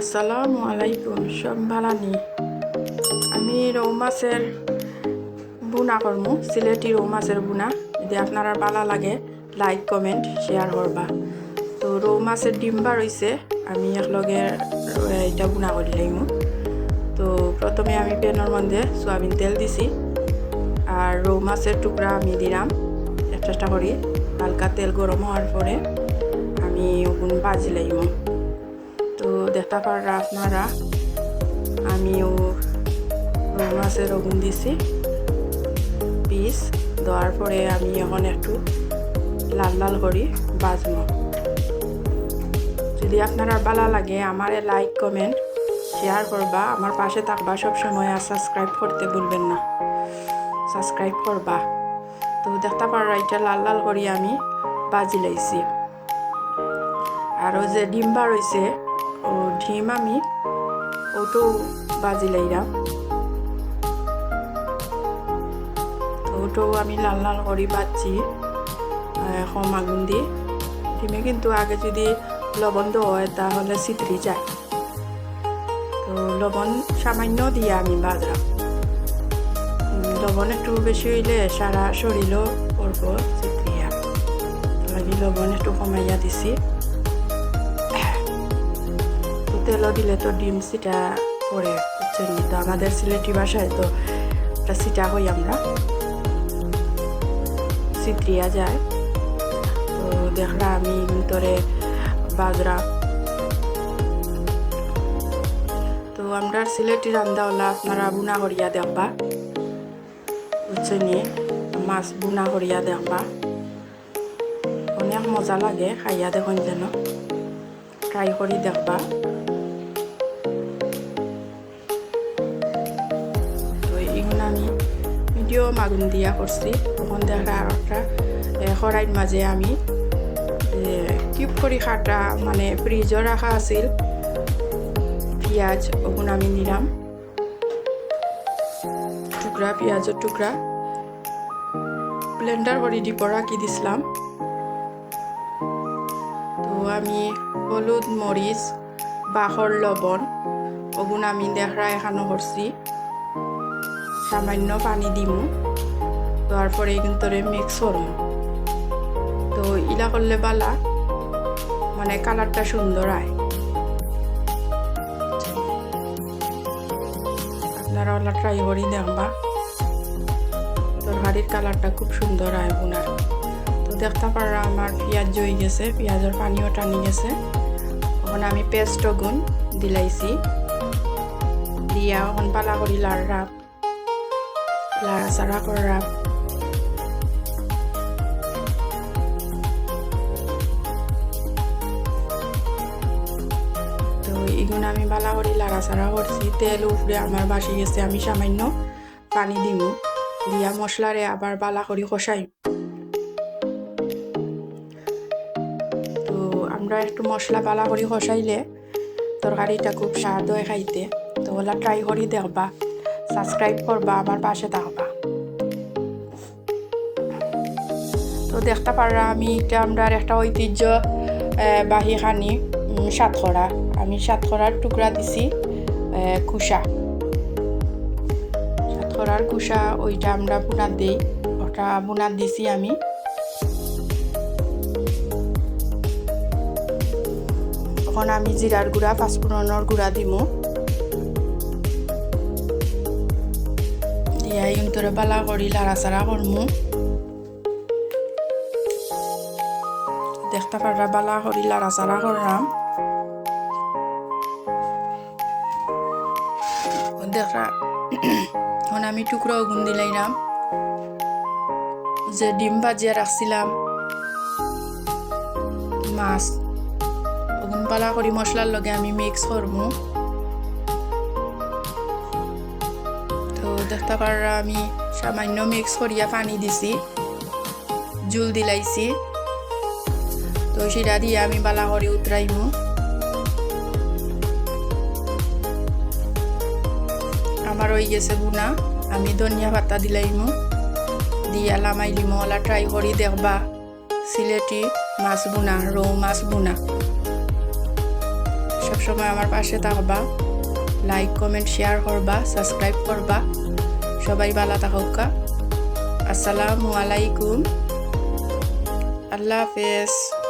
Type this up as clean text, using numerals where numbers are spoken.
আসসালামু আলাইকুম, সব ভালানি। আমি রৌ মাছের বুনা করমু, সিলেটি রৌ মাছের বুনা। যদি আপনারা ভালো লাগে লাইক কমেন্ট শেয়ার করবা। তো রৌ মাছের ডিম্বা রয়েছে, আমি একলগে এটা বুনা করে লাইমু। তো প্রথমে আমি প্যানের মধ্যে সয়াবিন তেল দিছি, আর রৌ মাছের টুকরা আমি দিলাম একটা করি। হালকা তেল গরম হওয়ার পরে আমি ওগুন ভাজি লাইমু। তো দেখতে পারা আপনারা আমিও রৌ মাছের ওগুন দিছি পিস দেওয়ার পরে আমি এখন একটু লাল লাল করি ভাজবো। যদি আপনারা ভালো লাগে আমার লাইক কমেন্ট শেয়ার করবা, আমার পাশে থাকবা সব সময়, আর সাবস্ক্রাইব করতে ভুলবেন না, সাবস্ক্রাইব করবা। তো দেখতে পারা এটা লাল লাল করি আমি ভাজি লাইছি। আর যে ডিম্বা রয়েছে ও ডিম আমি ওটো ভাজি লাইলাম। ওটাও আমি লাল লাল করি ভাজছি কম আগুন দিয়ে। ডিমে কিন্তু আগে যদি লবণ দেওয়া হয় তাহলে ছিটরি যায়, তো লবণ সামান্য দিয়ে আমি ভাজলাম। লবণ একটু বেশি হইলে সারা শরীরও পড়ব ছিটরিয়া, আমি লবণ একটু কমাইয়া দিছি। তো তেলও দিলে তো ডিম সিটা পড়ে, বুঝছেন? তো আমাদের সিলেটি ভাষায় তো একটা সিটা হই আমরা, ছিটরিয়া যায়। তো দেখলা আমি ভিতরে বাজরা। তো আমরা সিলেটি রান্দাওয়ালা আপনারা বুনা করিয়া দেখবা, বুঝছেন? মাছ বুনা করিয়া দেখবা, অনেক মজা লাগে খাইয়া। দেখুন যেন ট্রাই করি দেখবা। তো এইগুলো আমি মিডিয়াম আগুন দিয়া করছি। তখন দেখা একটা কড়াইর মাঝে আমি কিউব করি কাটা, মানে ফ্রিজও রাখা আছিল পেঁয়াজ, ওগুলো আমি নিলাম টুকরা, পেঁয়াজের টুকরা ব্লেন্ডার করে ডিপো রাখি দিছিলাম। তো আমি হলুদ, মরিচ, বাখর, লবণ ওগুলো আমি দেখা এখানো করছি। সামান্য পানি দিমু, তারপরে কিন্তু মিক্স করবো। তো ইলা করলে বালা, মানে কালারটা সুন্দর হয়। আপনারা ওলা ট্রাই করি দেখবা, তরকারির কালারটা খুব সুন্দর হয় বোনার। তো দেখতে পারা আমার পেঁয়াজ জই গেছে, পেঁয়াজের পানিও টানি গেছে। এখন আমি পেস্ট গুণ দিলাইছি, দিয়া এখন পালা করি লাড়াচাড়া করলাম। তো এগুলো আমি বালা করি লাড়াচাড়া করছি। তেল উপরে আমার বাসি গেছে, আমি সামান্য পানি দিমু, দিয়া মশলারে আবার বালা করি কষাই। তো আমরা একটু মশলা বালা করি কষাইলে তরকারিটা খুব স্বাদ হয় খাইতে। তো ওলা ট্রাই করি দেখবা, সাবস্ক্রাইব করবা, আমার পাশে থাকবা। তো দেখতে পারা আমি এটা আমরা একটা ঐতিহ্য বাহি খানি সাতখরা, আমি সাতখরার টুকরা দিছি কুসা, সাতখরার কুসা ওইটা আমরা বুনাত দিই, ওটা বুনাত দিছি আমি। তখন আমি জিরার গুঁড়া, পাঁচফোড়নের গুঁড়া দিমু, দিয়া ইন্তরে বালা করি লাড়াচাড়া করমু। দেখতে পারা বালা করি লাড়াচাড়া করলাম। দেখা এখন আমি টুকরো গুণ দিলাম, যে ডিম ভাজিয়া রাখছিলাম মাছ, ওগুন পালা করি মশলার লগে আমি মিক্স করবো। তো দেখতে পারা আমি সামান্য মিক্স করিয়া পানি দিছি, জুল দিলাইছি। তো সেটা দিয়ে আমি বালা করে উতরাইমু। আমার হয়ে গেছে বুনা, আমি ধনিয়া পাতা দিলাইমু, দিয়া লামাই দিমু। ওলা ট্রাই করি দেখবা, সিলেটি মাছ বুনা, রৌ মাছ বুনা। সময় আমার পাশে থাকবা, লাইক কমেন্ট শেয়ার করবা, সাবস্ক্রাইব করবা। সবাই ভালো থাকুকা। আসসালামু আলাইকুম। আল্লাহ হাফেজ।